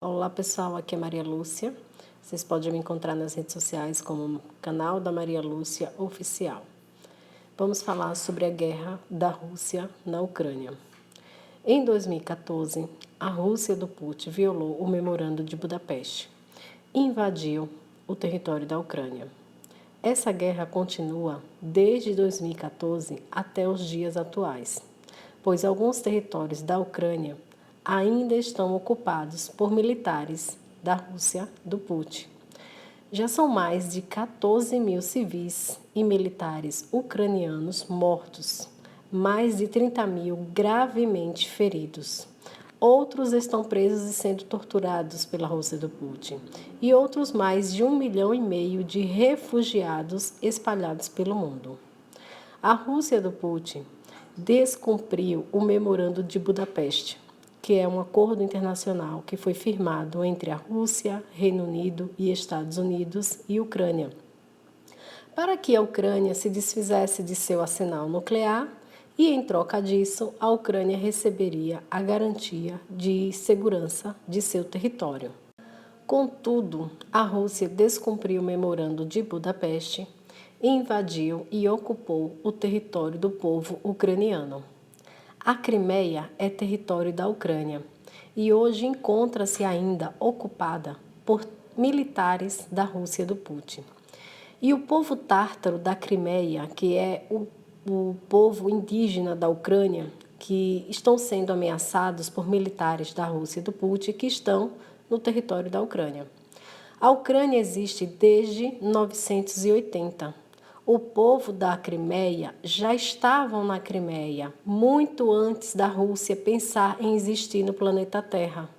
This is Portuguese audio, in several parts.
Olá pessoal, aqui é Maria Lúcia. Vocês podem me encontrar nas redes sociais como canal da Maria Lúcia Oficial. Vamos falar sobre a guerra da Rússia na Ucrânia. Em 2014, a Rússia do Putin violou o Memorando de Budapeste e invadiu o território da Ucrânia. Essa guerra continua desde 2014 até os dias atuais, pois alguns territórios da Ucrânia ainda estão ocupados por militares da Rússia do Putin. Já são mais de 14 mil civis e militares ucranianos mortos, mais de 30 mil gravemente feridos. Outros estão presos e sendo torturados pela Rússia do Putin, e outros mais de 1,5 milhão de refugiados espalhados pelo mundo. A Rússia do Putin descumpriu o Memorando de Budapeste, que é um acordo internacional que foi firmado entre a Rússia, Reino Unido e Estados Unidos e Ucrânia, para que a Ucrânia se desfizesse de seu arsenal nuclear e, em troca disso, a Ucrânia receberia a garantia de segurança de seu território. Contudo, a Rússia descumpriu o Memorando de Budapeste, invadiu e ocupou o território do povo ucraniano. A Crimeia é território da Ucrânia e hoje encontra-se ainda ocupada por militares da Rússia do Putin. E o povo tártaro da Crimeia, que é o povo indígena da Ucrânia, que estão sendo ameaçados por militares da Rússia do Putin que estão no território da Ucrânia. A Ucrânia existe desde 1980. O povo da Crimeia já estavam na Crimeia muito antes da Rússia pensar em existir no planeta Terra.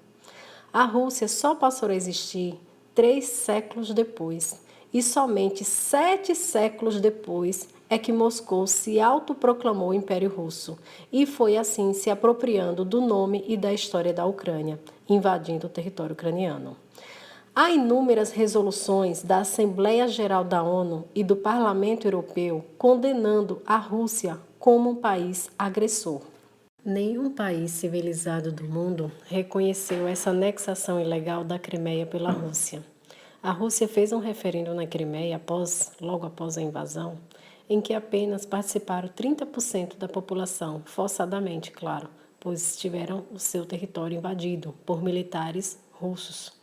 A Rússia só passou a existir 3 séculos depois, e somente 7 séculos depois é que Moscou se autoproclamou Império Russo e foi assim se apropriando do nome e da história da Ucrânia, invadindo o território ucraniano. Há inúmeras resoluções da Assembleia Geral da ONU e do Parlamento Europeu condenando a Rússia como um país agressor. Nenhum país civilizado do mundo reconheceu essa anexação ilegal da Crimeia pela Rússia. A Rússia fez um referendo na Crimeia logo após a invasão, em que apenas participaram 30% da população, forçadamente, claro, pois tiveram o seu território invadido por militares russos.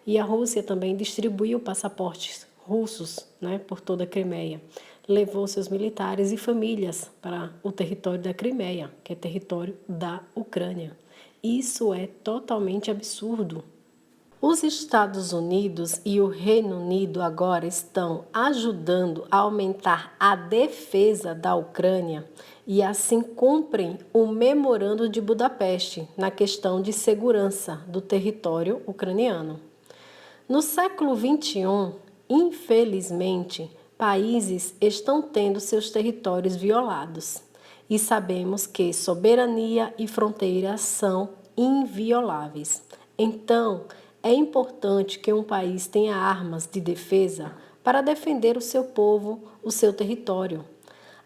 E a Rússia também distribuiu passaportes russos, por toda a Crimeia. Levou seus militares e famílias para o território da Crimeia, que é território da Ucrânia. Isso é totalmente absurdo. Os Estados Unidos e o Reino Unido agora estão ajudando a aumentar a defesa da Ucrânia e assim cumprem o Memorando de Budapeste na questão de segurança do território ucraniano. No século XXI, infelizmente, países estão tendo seus territórios violados e sabemos que soberania e fronteiras são invioláveis. Então, é importante que um país tenha armas de defesa para defender o seu povo, o seu território.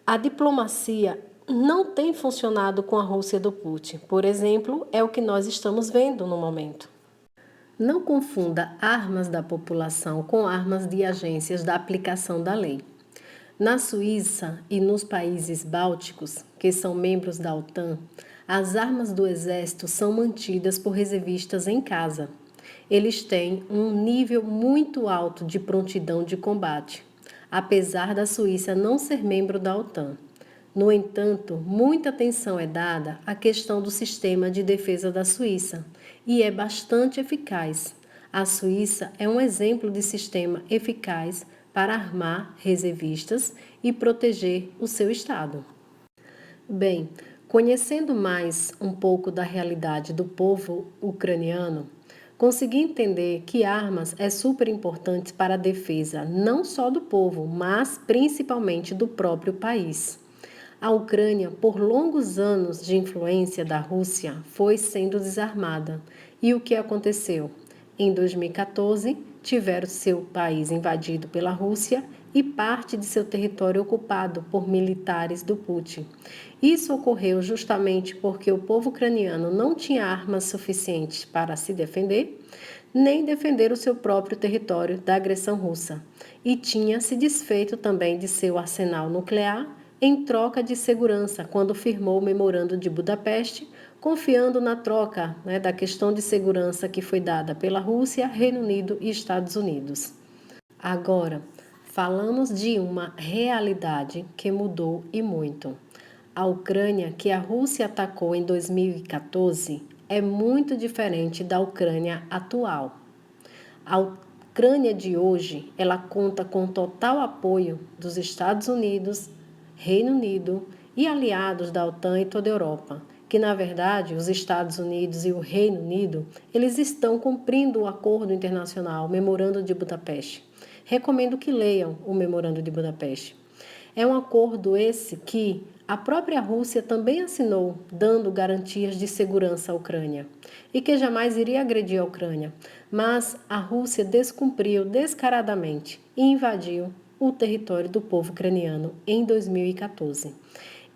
A diplomacia não tem funcionado com a Rússia do Putin, por exemplo, é o que nós estamos vendo no momento. Não confunda armas da população com armas de agências da aplicação da lei. Na Suíça e nos países bálticos, que são membros da OTAN, as armas do exército são mantidas por reservistas em casa. Eles têm um nível muito alto de prontidão de combate, apesar da Suíça não ser membro da OTAN. No entanto, muita atenção é dada à questão do sistema de defesa da Suíça e é bastante eficaz. A Suíça é um exemplo de sistema eficaz para armar reservistas e proteger o seu estado. Bem, conhecendo mais um pouco da realidade do povo ucraniano, consegui entender que armas é super importante para a defesa não só do povo, mas principalmente do próprio país. A Ucrânia, por longos anos de influência da Rússia, foi sendo desarmada. E o que aconteceu? Em 2014, tiveram seu país invadido pela Rússia e parte de seu território ocupado por militares do Putin. Isso ocorreu justamente porque o povo ucraniano não tinha armas suficientes para se defender, nem defender o seu próprio território da agressão russa, e tinha se desfeito também de seu arsenal nuclear em troca de segurança quando firmou o Memorando de Budapeste, confiando na troca da questão de segurança que foi dada pela Rússia, Reino Unido e Estados Unidos. Agora, falamos de uma realidade que mudou e muito. A Ucrânia, que a Rússia atacou em 2014, é muito diferente da Ucrânia atual. A Ucrânia de hoje, ela conta com total apoio dos Estados Unidos, Reino Unido e aliados da OTAN e toda a Europa, que na verdade os Estados Unidos e o Reino Unido, eles estão cumprindo o acordo internacional, o Memorando de Budapeste. Recomendo que leiam o Memorando de Budapeste. É um acordo esse que a própria Rússia também assinou, dando garantias de segurança à Ucrânia, e que jamais iria agredir a Ucrânia, mas a Rússia descumpriu descaradamente e invadiu o território do povo ucraniano em 2014,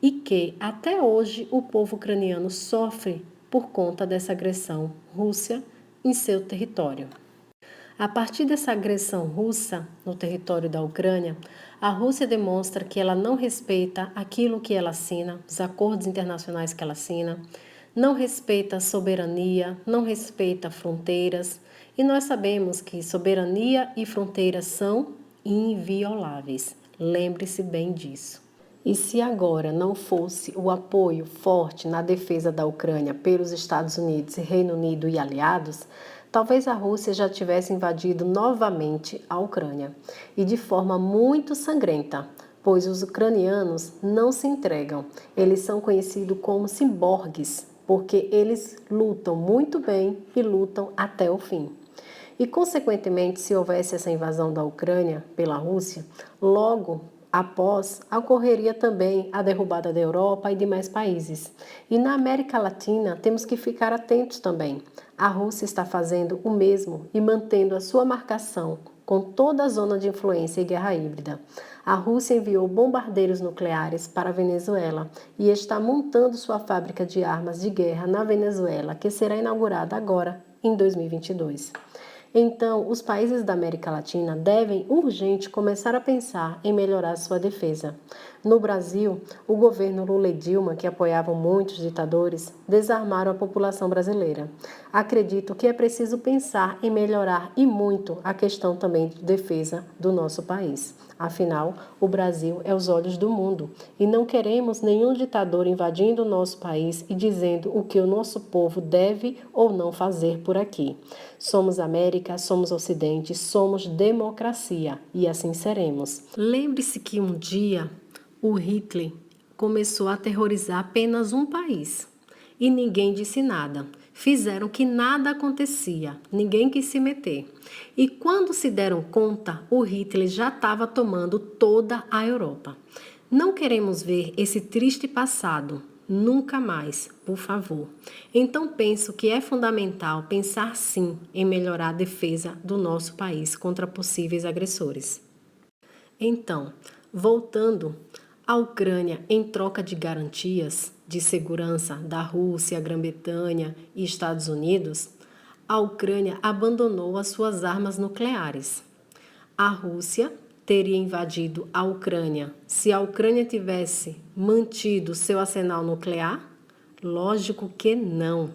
e que até hoje o povo ucraniano sofre por conta dessa agressão russa em seu território. A partir dessa agressão russa no território da Ucrânia, a Rússia demonstra que ela não respeita aquilo que ela assina, os acordos internacionais que ela assina, não respeita a soberania, não respeita fronteiras, e nós sabemos que soberania e fronteiras são invioláveis. Lembre-se bem disso. E se agora não fosse o apoio forte na defesa da Ucrânia pelos Estados Unidos, Reino Unido e aliados, talvez a Rússia já tivesse invadido novamente a Ucrânia, e de forma muito sangrenta, pois os ucranianos não se entregam. Eles são conhecidos como ciborgues, porque eles lutam muito bem e lutam até o fim. E, consequentemente, se houvesse essa invasão da Ucrânia pela Rússia, logo após ocorreria também a derrubada da Europa e demais países. E na América Latina temos que ficar atentos também. A Rússia está fazendo o mesmo e mantendo a sua marcação com toda a zona de influência e guerra híbrida. A Rússia enviou bombardeiros nucleares para a Venezuela e está montando sua fábrica de armas de guerra na Venezuela, que será inaugurada agora em 2022. Então, os países da América Latina devem urgente começar a pensar em melhorar sua defesa. No Brasil, o governo Lula e Dilma, que apoiavam muitos ditadores, desarmaram a população brasileira. Acredito que é preciso pensar em melhorar e muito a questão também de defesa do nosso país. Afinal, o Brasil é os olhos do mundo e não queremos nenhum ditador invadindo o nosso país e dizendo o que o nosso povo deve ou não fazer por aqui. Somos América, somos Ocidente, somos democracia e assim seremos. Lembre-se que um dia o Hitler começou a aterrorizar apenas um país e ninguém disse nada. Fizeram que nada acontecia, ninguém quis se meter. E quando se deram conta, o Hitler já estava tomando toda a Europa. Não queremos ver esse triste passado, nunca mais, por favor. Então penso que é fundamental pensar sim em melhorar a defesa do nosso país contra possíveis agressores. Então, voltando, a Ucrânia, em troca de garantias de segurança da Rússia, Grã-Bretanha e Estados Unidos, a Ucrânia abandonou as suas armas nucleares. A Rússia teria invadido a Ucrânia se a Ucrânia tivesse mantido seu arsenal nuclear? Lógico que não.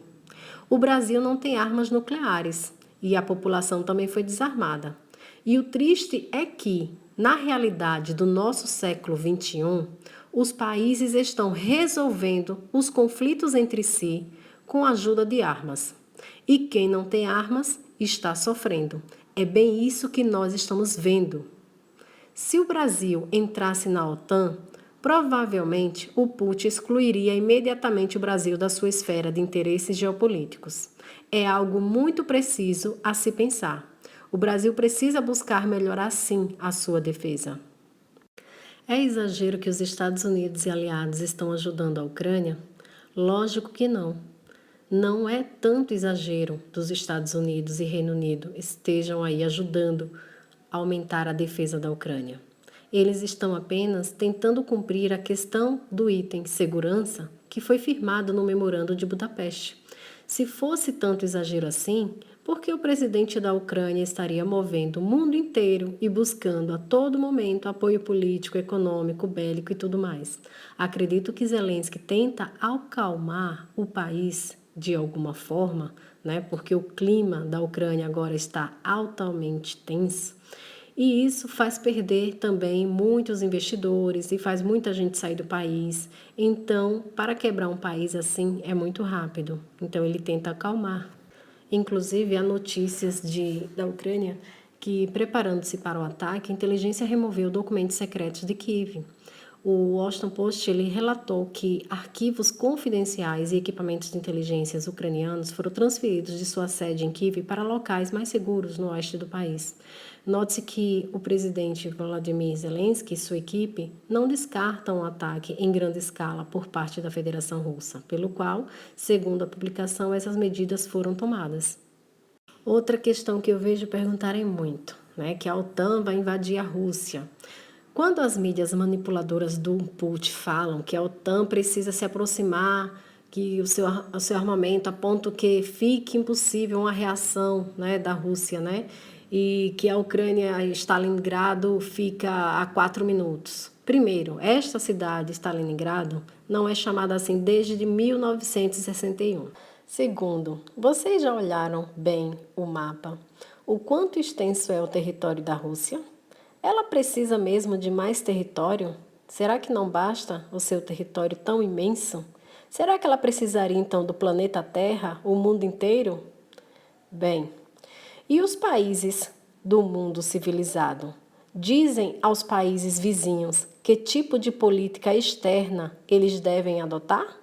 O Brasil não tem armas nucleares e a população também foi desarmada. E o triste é que, na realidade do nosso século XXI, os países estão resolvendo os conflitos entre si com a ajuda de armas. E quem não tem armas está sofrendo. É bem isso que nós estamos vendo. Se o Brasil entrasse na OTAN, provavelmente o Putin excluiria imediatamente o Brasil da sua esfera de interesses geopolíticos. É algo muito preciso a se pensar. O Brasil precisa buscar melhorar, sim, a sua defesa. É exagero que os Estados Unidos e aliados estão ajudando a Ucrânia? Lógico que não. não é tanto exagero dos Estados Unidos e Reino Unido estejam aí ajudando a aumentar a defesa da Ucrânia. Eles estão apenas tentando cumprir a questão do item segurança que foi firmado no Memorando de Budapeste. Se fosse tanto exagero assim, por que o presidente da Ucrânia estaria movendo o mundo inteiro e buscando a todo momento apoio político, econômico, bélico e tudo mais? Acredito que Zelensky tenta acalmar o país de alguma forma, né? Porque o clima da Ucrânia agora está altamente tenso. E isso faz perder também muitos investidores e faz muita gente sair do país. Então, para quebrar um país assim é muito rápido. Então, ele tenta acalmar. Inclusive, há notícias da Ucrânia que, preparando-se para o ataque, a inteligência removeu documentos secretos de Kiev. O Washington Post ele relatou que arquivos confidenciais e equipamentos de inteligência ucranianos foram transferidos de sua sede em Kiev para locais mais seguros no oeste do país. Note-se que o presidente Volodymyr Zelensky e sua equipe não descartam um ataque em grande escala por parte da Federação Russa, pelo qual, segundo a publicação, essas medidas foram tomadas. Outra questão que eu vejo perguntarem muito, né, que a OTAN vai invadir a Rússia. Quando as mídias manipuladoras do Putin falam que a OTAN precisa se aproximar, que o seu armamento a ponto que fique impossível uma reação, né, da Rússia, né, e que a Ucrânia, Stalingrado, fica a 4 minutos. Primeiro, esta cidade, Stalingrado, não é chamada assim desde 1961. Segundo, vocês já olharam bem o mapa? O quanto extenso é o território da Rússia? Ela precisa mesmo de mais território? Será que não basta o seu território tão imenso? Será que ela precisaria então do planeta Terra, o mundo inteiro? Bem, e os países do mundo civilizado? Dizem aos países vizinhos que tipo de política externa eles devem adotar?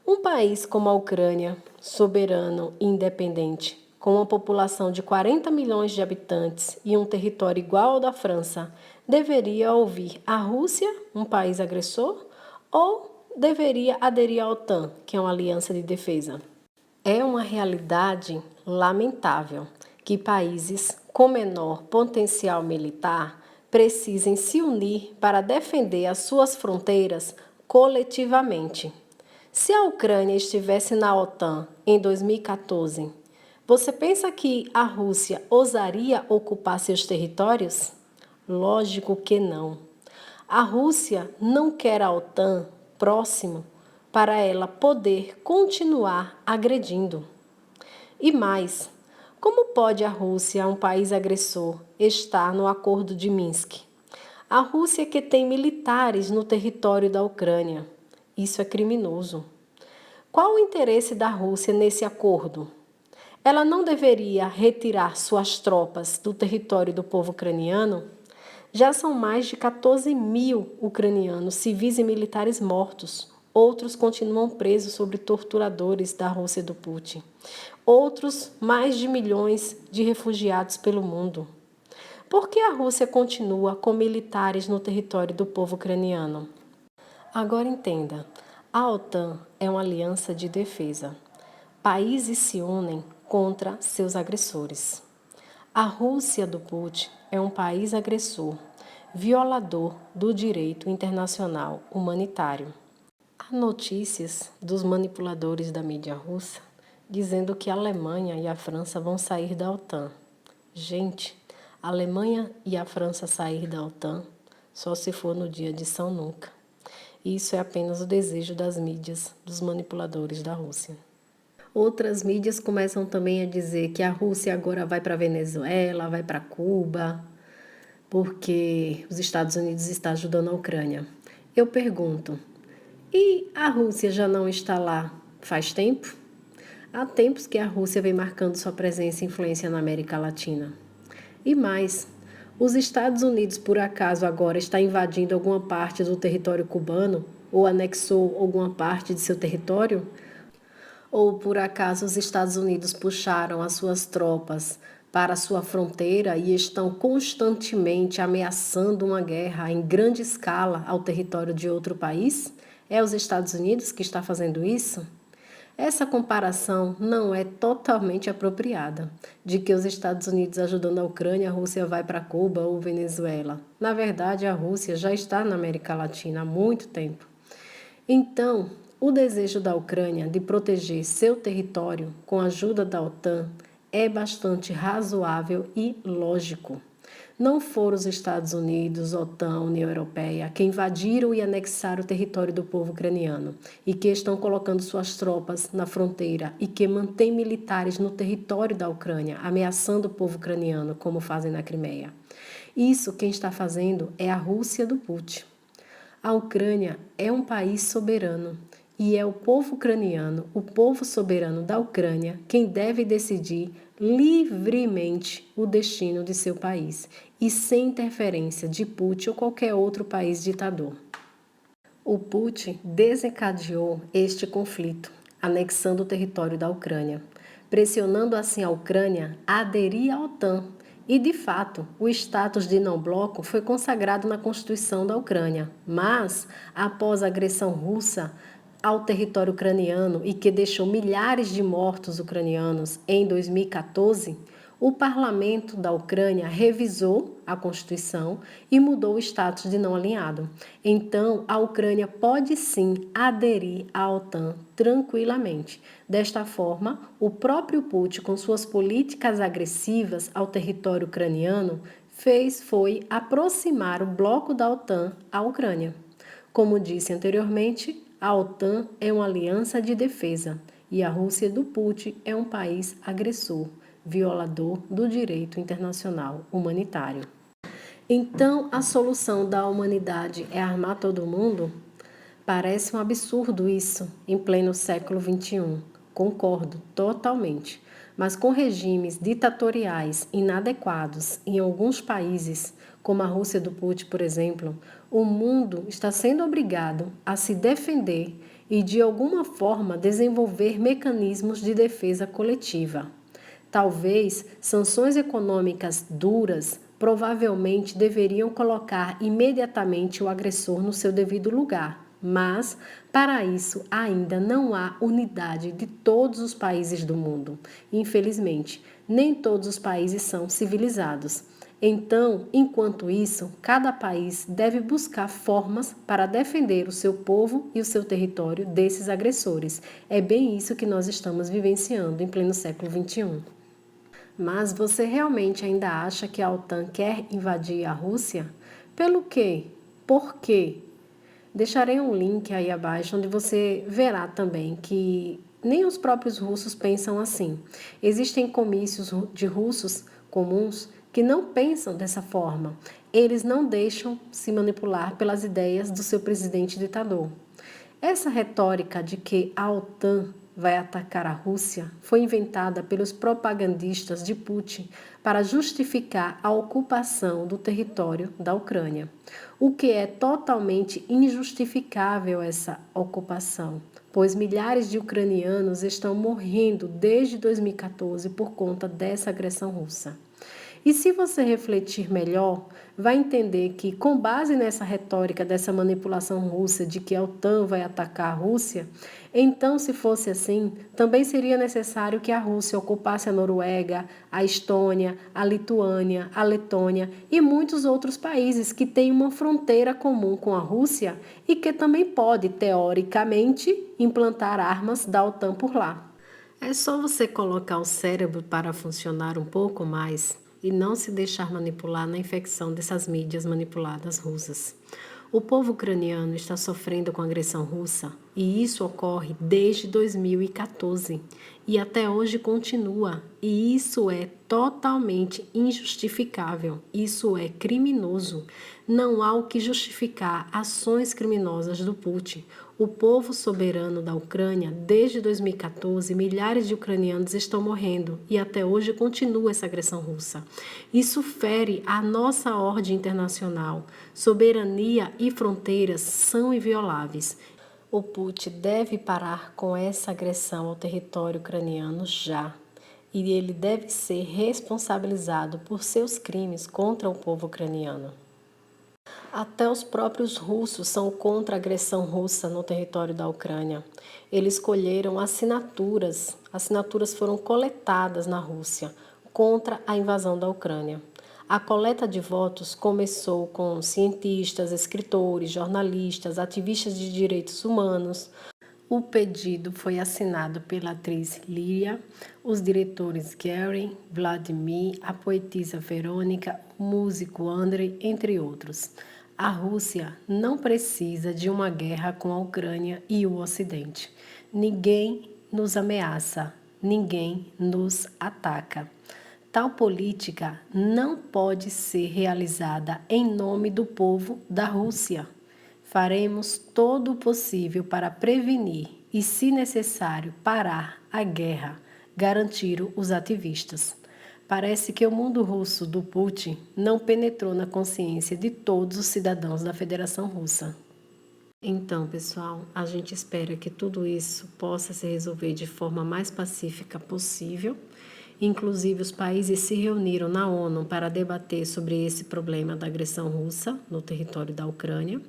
Um país como a Ucrânia, soberano e independente, com uma população de 40 milhões de habitantes e um território igual ao da França, deveria ouvir a Rússia, um país agressor, ou deveria aderir à OTAN, que é uma aliança de defesa? É uma realidade lamentável que países com menor potencial militar precisem se unir para defender as suas fronteiras coletivamente. Se a Ucrânia estivesse na OTAN em 2014, você pensa que a Rússia ousaria ocupar seus territórios? Lógico que não. A Rússia não quer a OTAN próximo para ela poder continuar agredindo. E mais, como pode a Rússia, um país agressor, estar no Acordo de Minsk? A Rússia que tem militares no território da Ucrânia. Isso é criminoso. Qual o interesse da Rússia nesse acordo? Ela não deveria retirar suas tropas do território do povo ucraniano? Já são mais de 14 mil ucranianos, civis e militares mortos. Outros continuam presos sob torturadores da Rússia do Putin. Outros, mais de milhões de refugiados pelo mundo. Por que a Rússia continua com militares no território do povo ucraniano? Agora entenda, a OTAN é uma aliança de defesa. Países se unem contra seus agressores. A Rússia do Putin é um país agressor, violador do direito internacional humanitário. Há notícias dos manipuladores da mídia russa dizendo que a Alemanha e a França vão sair da OTAN. Gente, a Alemanha e a França sair da OTAN só se for no dia de São Nunca. Isso é apenas o desejo das mídias, dos manipuladores da Rússia. Outras mídias começam também a dizer que a Rússia agora vai para a Venezuela, vai para Cuba, porque os Estados Unidos estão ajudando a Ucrânia. Eu pergunto, e a Rússia já não está lá faz tempo? Há tempos que a Rússia vem marcando sua presença e influência na América Latina. E mais, os Estados Unidos, por acaso, agora está invadindo alguma parte do território cubano ou anexou alguma parte de seu território? Ou, por acaso, os Estados Unidos puxaram as suas tropas para a sua fronteira e estão constantemente ameaçando uma guerra em grande escala ao território de outro país? É os Estados Unidos que está fazendo isso? Essa comparação não é totalmente apropriada, de que os Estados Unidos ajudando a Ucrânia, a Rússia vai para Cuba ou Venezuela. Na verdade, a Rússia já está na América Latina há muito tempo. Então, o desejo da Ucrânia de proteger seu território com a ajuda da OTAN é bastante razoável e lógico. Não foram os Estados Unidos, OTAN, União Europeia que invadiram e anexaram o território do povo ucraniano e que estão colocando suas tropas na fronteira e que mantêm militares no território da Ucrânia, ameaçando o povo ucraniano, como fazem na Crimeia. Isso quem está fazendo é a Rússia do Putin. A Ucrânia é um país soberano e é o povo ucraniano, o povo soberano da Ucrânia, quem deve decidir livremente o destino de seu país e sem interferência de Putin ou qualquer outro país ditador. O Putin desencadeou este conflito, anexando o território da Ucrânia, pressionando assim a Ucrânia a aderir à OTAN. E, de fato, o status de não-bloco foi consagrado na Constituição da Ucrânia, mas, após a agressão russa ao território ucraniano e que deixou milhares de mortos ucranianos em 2014, o parlamento da Ucrânia revisou a Constituição e mudou o status de não alinhado. Então, a Ucrânia pode sim aderir à OTAN tranquilamente. Desta forma, o próprio Putin, com suas políticas agressivas ao território ucraniano, foi aproximar o bloco da OTAN à Ucrânia. Como disse anteriormente, a OTAN é uma aliança de defesa e a Rússia do Putin é um país agressor, violador do direito internacional humanitário. Então, a solução da humanidade é armar todo mundo? Parece um absurdo isso em pleno século XXI. Concordo totalmente. Mas com regimes ditatoriais inadequados em alguns países, como a Rússia do Putin, por exemplo, o mundo está sendo obrigado a se defender e, de alguma forma, desenvolver mecanismos de defesa coletiva. Talvez sanções econômicas duras provavelmente deveriam colocar imediatamente o agressor no seu devido lugar, mas para isso ainda não há unidade de todos os países do mundo. Infelizmente, nem todos os países são civilizados. Então, enquanto isso, cada país deve buscar formas para defender o seu povo e o seu território desses agressores. É bem isso que nós estamos vivenciando em pleno século XXI. Mas você realmente ainda acha que a OTAN quer invadir a Rússia? Pelo quê? Por quê? Deixarei um link aí abaixo onde você verá também que nem os próprios russos pensam assim. Existem comícios de russos comuns que não pensam dessa forma. Eles não deixam se manipular pelas ideias do seu presidente ditador. Essa retórica de que a OTAN vai atacar a Rússia foi inventada pelos propagandistas de Putin para justificar a ocupação do território da Ucrânia, o que é totalmente injustificável essa ocupação, pois milhares de ucranianos estão morrendo desde 2014 por conta dessa agressão russa. E se você refletir melhor, vai entender que, com base nessa retórica dessa manipulação russa de que a OTAN vai atacar a Rússia, então, se fosse assim, também seria necessário que a Rússia ocupasse a Noruega, a Estônia, a Lituânia, a Letônia e muitos outros países que têm uma fronteira comum com a Rússia e que também pode, teoricamente, implantar armas da OTAN por lá. É só você colocar o cérebro para funcionar um pouco mais e não se deixar manipular na infecção dessas mídias manipuladas russas. O povo ucraniano está sofrendo com a agressão russa e isso ocorre desde 2014 e até hoje continua. E isso é totalmente injustificável, isso é criminoso. Não há o que justificar ações criminosas do Putin. O povo soberano da Ucrânia, desde 2014, milhares de ucranianos estão morrendo e até hoje continua essa agressão russa. Isso fere a nossa ordem internacional. Soberania e fronteiras são invioláveis. O Putin deve parar com essa agressão ao território ucraniano já. E ele deve ser responsabilizado por seus crimes contra o povo ucraniano. Até os próprios russos são contra a agressão russa no território da Ucrânia. Eles escolheram assinaturas. Assinaturas foram coletadas na Rússia contra a invasão da Ucrânia. A coleta de votos começou com cientistas, escritores, jornalistas, ativistas de direitos humanos. O pedido foi assinado pela atriz Líria, os diretores Gary, Vladimir, a poetisa Verônica, o músico Andrei, entre outros. A Rússia não precisa de uma guerra com a Ucrânia e o Ocidente. Ninguém nos ameaça, ninguém nos ataca. Tal política não pode ser realizada em nome do povo da Rússia. Faremos todo o possível para prevenir e, se necessário, parar a guerra, garantiram os ativistas. Parece que o mundo russo do Putin não penetrou na consciência de todos os cidadãos da Federação Russa. Então, pessoal, a gente espera que tudo isso possa se resolver de forma mais pacífica possível. Inclusive, os países se reuniram na ONU para debater sobre esse problema da agressão russa no território da Ucrânia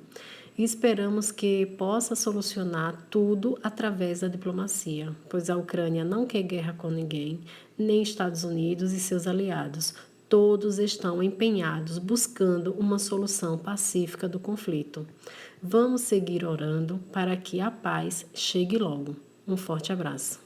e esperamos que possa solucionar tudo através da diplomacia, pois a Ucrânia não quer guerra com ninguém, nem Estados Unidos e seus aliados. Todos estão empenhados buscando uma solução pacífica do conflito. Vamos seguir orando para que a paz chegue logo. Um forte abraço.